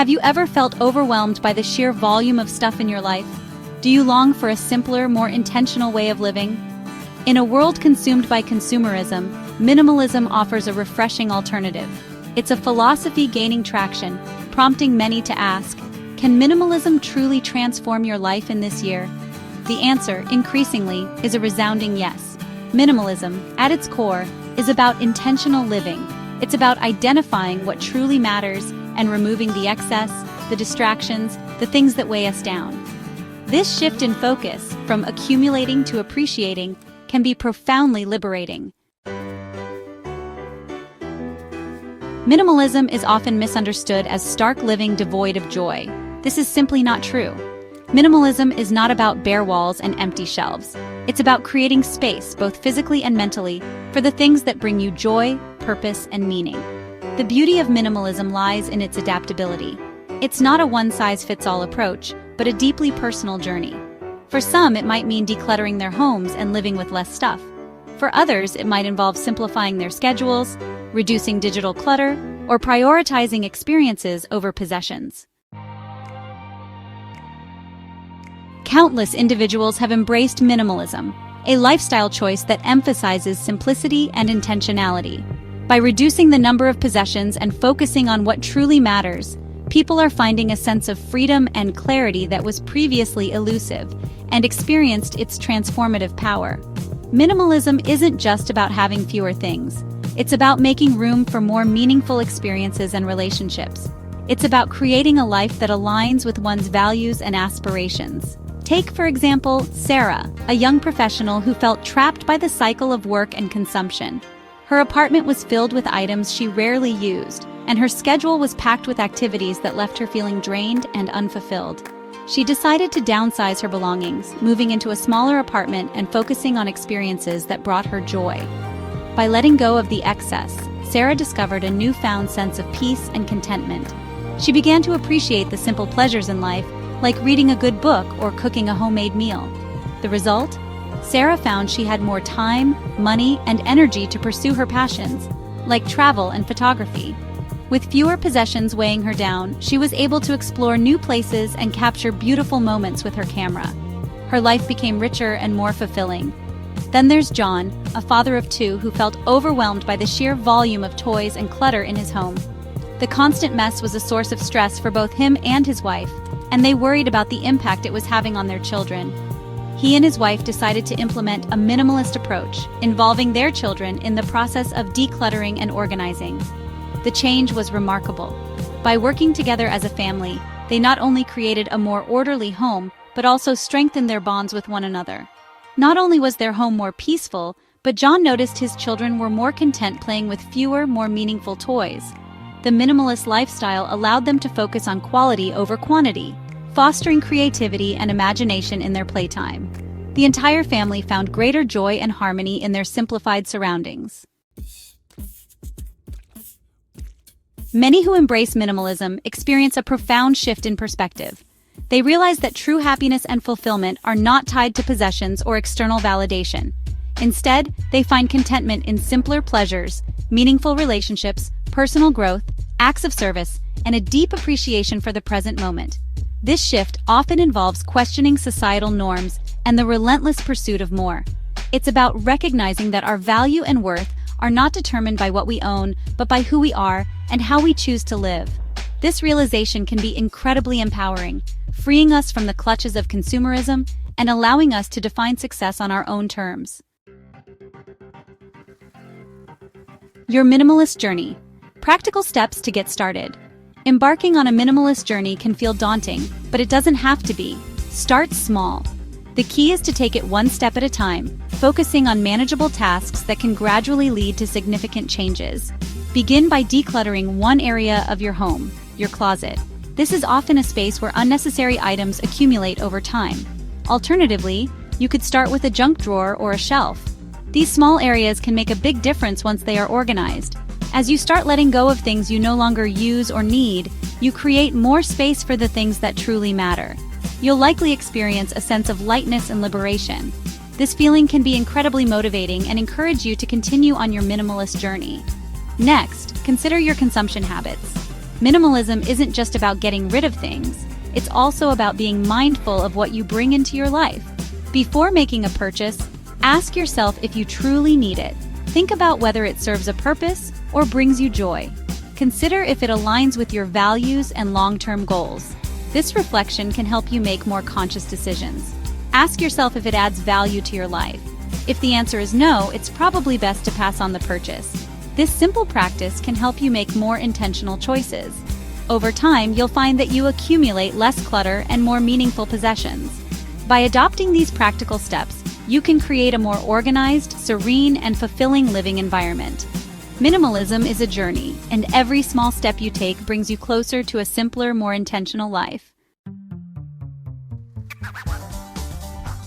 Have you ever felt overwhelmed by the sheer volume of stuff in your life? Do you long for a simpler, more intentional way of living? In a world consumed by consumerism, minimalism offers a refreshing alternative. It's a philosophy gaining traction, prompting many to ask, can minimalism truly transform your life in this year? The answer, increasingly, is a resounding yes. Minimalism, at its core, is about intentional living. It's about identifying what truly matters and removing the excess, the distractions, the things that weigh us down. This shift in focus, from accumulating to appreciating, can be profoundly liberating. Minimalism is often misunderstood as stark living devoid of joy. This is simply not true. Minimalism is not about bare walls and empty shelves. It's about creating space, both physically and mentally, for the things that bring you joy, purpose, and meaning. The beauty of minimalism lies in its adaptability. It's not a one-size-fits-all approach, but a deeply personal journey. For some, it might mean decluttering their homes and living with less stuff. For others, it might involve simplifying their schedules, reducing digital clutter, or prioritizing experiences over possessions. Countless individuals have embraced minimalism, a lifestyle choice that emphasizes simplicity and intentionality. By reducing the number of possessions and focusing on what truly matters, people are finding a sense of freedom and clarity that was previously elusive, and experienced its transformative power. Minimalism isn't just about having fewer things. It's about making room for more meaningful experiences and relationships. It's about creating a life that aligns with one's values and aspirations. Take, for example, Sarah, a young professional who felt trapped by the cycle of work and consumption. Her apartment was filled with items she rarely used, and her schedule was packed with activities that left her feeling drained and unfulfilled. She decided to downsize her belongings, moving into a smaller apartment and focusing on experiences that brought her joy. By letting go of the excess, Sarah discovered a newfound sense of peace and contentment. She began to appreciate the simple pleasures in life, like reading a good book or cooking a homemade meal. The result? Sarah found she had more time, money, and energy to pursue her passions, like travel and photography. With fewer possessions weighing her down, she was able to explore new places and capture beautiful moments with her camera. Her life became richer and more fulfilling. Then there's John, a father of two who felt overwhelmed by the sheer volume of toys and clutter in his home. The constant mess was a source of stress for both him and his wife, and they worried about the impact it was having on their children. He and his wife decided to implement a minimalist approach, involving their children in the process of decluttering and organizing. The change was remarkable. By working together as a family, they not only created a more orderly home, but also strengthened their bonds with one another. Not only was their home more peaceful, but John noticed his children were more content playing with fewer, more meaningful toys. The minimalist lifestyle allowed them to focus on quality over quantity, fostering creativity and imagination in their playtime. The entire family found greater joy and harmony in their simplified surroundings. Many who embrace minimalism experience a profound shift in perspective. They realize that true happiness and fulfillment are not tied to possessions or external validation. Instead, they find contentment in simpler pleasures, meaningful relationships, personal growth, acts of service, and a deep appreciation for the present moment. This shift often involves questioning societal norms and the relentless pursuit of more. It's about recognizing that our value and worth are not determined by what we own, but by who we are and how we choose to live. This realization can be incredibly empowering, freeing us from the clutches of consumerism and allowing us to define success on our own terms. Your minimalist journey. Practical steps to get started. Embarking on a minimalist journey can feel daunting, but it doesn't have to be. Start small. The key is to take it one step at a time, focusing on manageable tasks that can gradually lead to significant changes. Begin by decluttering one area of your home, your closet. This is often a space where unnecessary items accumulate over time. Alternatively, you could start with a junk drawer or a shelf. These small areas can make a big difference once they are organized. As you start letting go of things you no longer use or need, you create more space for the things that truly matter. You'll likely experience a sense of lightness and liberation. This feeling can be incredibly motivating and encourage you to continue on your minimalist journey. Next, consider your consumption habits. Minimalism isn't just about getting rid of things, it's also about being mindful of what you bring into your life. Before making a purchase, ask yourself if you truly need it. Think about whether it serves a purpose or brings you joy. Consider if it aligns with your values and long-term goals. This reflection can help you make more conscious decisions. Ask yourself if it adds value to your life. If the answer is no, it's probably best to pass on the purchase. This simple practice can help you make more intentional choices. Over time, you'll find that you accumulate less clutter and more meaningful possessions. By adopting these practical steps, you can create a more organized, serene, and fulfilling living environment. Minimalism is a journey, and every small step you take brings you closer to a simpler, more intentional life.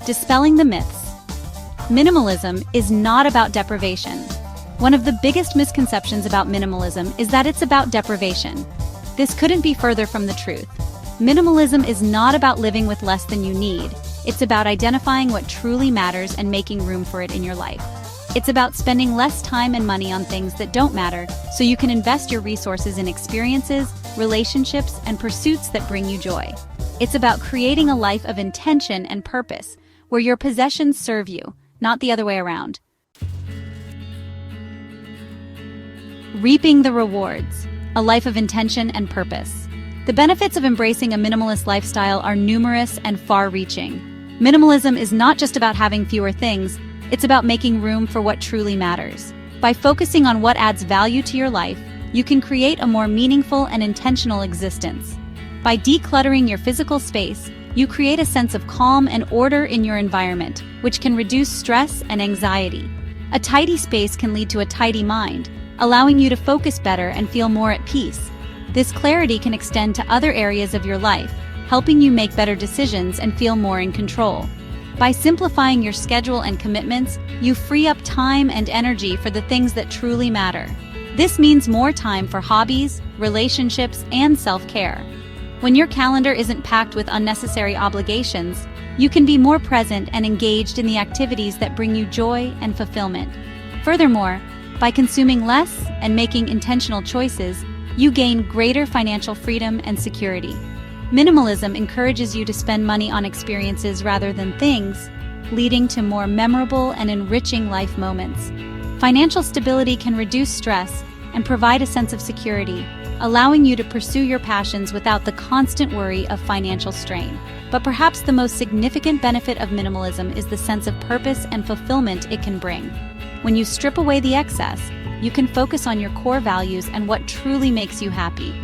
Dispelling the myths. Minimalism is not about deprivation. One of the biggest misconceptions about minimalism is that it's about deprivation. This couldn't be further from the truth. Minimalism is not about living with less than you need. It's about identifying what truly matters and making room for it in your life. It's about spending less time and money on things that don't matter so you can invest your resources in experiences, relationships, and pursuits that bring you joy. It's about creating a life of intention and purpose, where your possessions serve you, not the other way around. Reaping the rewards. A life of intention and purpose. The benefits of embracing a minimalist lifestyle are numerous and far-reaching. Minimalism is not just about having fewer things, it's about making room for what truly matters. By focusing on what adds value to your life, you can create a more meaningful and intentional existence. By decluttering your physical space, you create a sense of calm and order in your environment, which can reduce stress and anxiety. A tidy space can lead to a tidy mind, allowing you to focus better and feel more at peace. This clarity can extend to other areas of your life, helping you make better decisions and feel more in control. By simplifying your schedule and commitments, you free up time and energy for the things that truly matter. This means more time for hobbies, relationships, and self-care. When your calendar isn't packed with unnecessary obligations, you can be more present and engaged in the activities that bring you joy and fulfillment. Furthermore, by consuming less and making intentional choices, you gain greater financial freedom and security. Minimalism encourages you to spend money on experiences rather than things, leading to more memorable and enriching life moments. Financial stability can reduce stress and provide a sense of security, allowing you to pursue your passions without the constant worry of financial strain. But perhaps the most significant benefit of minimalism is the sense of purpose and fulfillment it can bring. When you strip away the excess, you can focus on your core values and what truly makes you happy.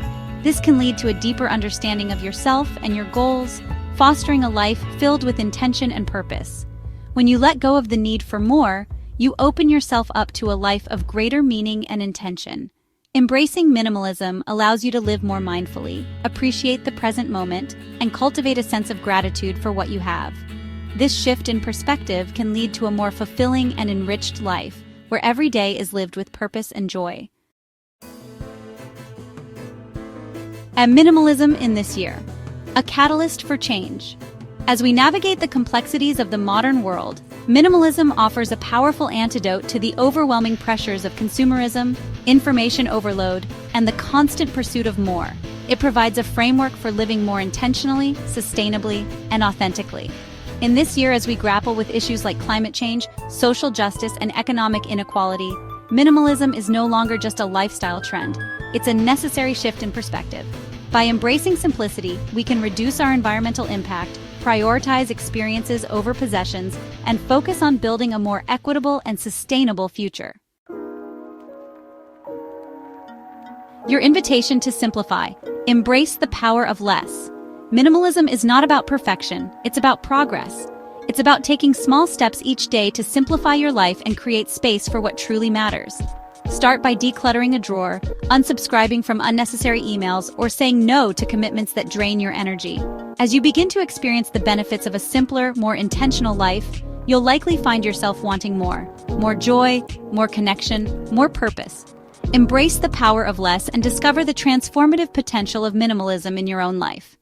This can lead to a deeper understanding of yourself and your goals, fostering a life filled with intention and purpose. When you let go of the need for more, you open yourself up to a life of greater meaning and intention. Embracing minimalism allows you to live more mindfully, appreciate the present moment, and cultivate a sense of gratitude for what you have. This shift in perspective can lead to a more fulfilling and enriched life, where every day is lived with purpose and joy. And minimalism in this year, a catalyst for change. As we navigate the complexities of the modern world, minimalism offers a powerful antidote to the overwhelming pressures of consumerism, information overload, and the constant pursuit of more. It provides a framework for living more intentionally, sustainably, and authentically. In this year, as we grapple with issues like climate change, social justice, and economic inequality, minimalism is no longer just a lifestyle trend. It's a necessary shift in perspective. By embracing simplicity, we can reduce our environmental impact, prioritize experiences over possessions, and focus on building a more equitable and sustainable future. Your invitation to simplify. Embrace the power of less. Minimalism is not about perfection, it's about progress. It's about taking small steps each day to simplify your life and create space for what truly matters. Start by decluttering a drawer, unsubscribing from unnecessary emails, or saying no to commitments that drain your energy. As you begin to experience the benefits of a simpler, more intentional life, you'll likely find yourself wanting more. More joy, more connection, more purpose. Embrace the power of less and discover the transformative potential of minimalism in your own life.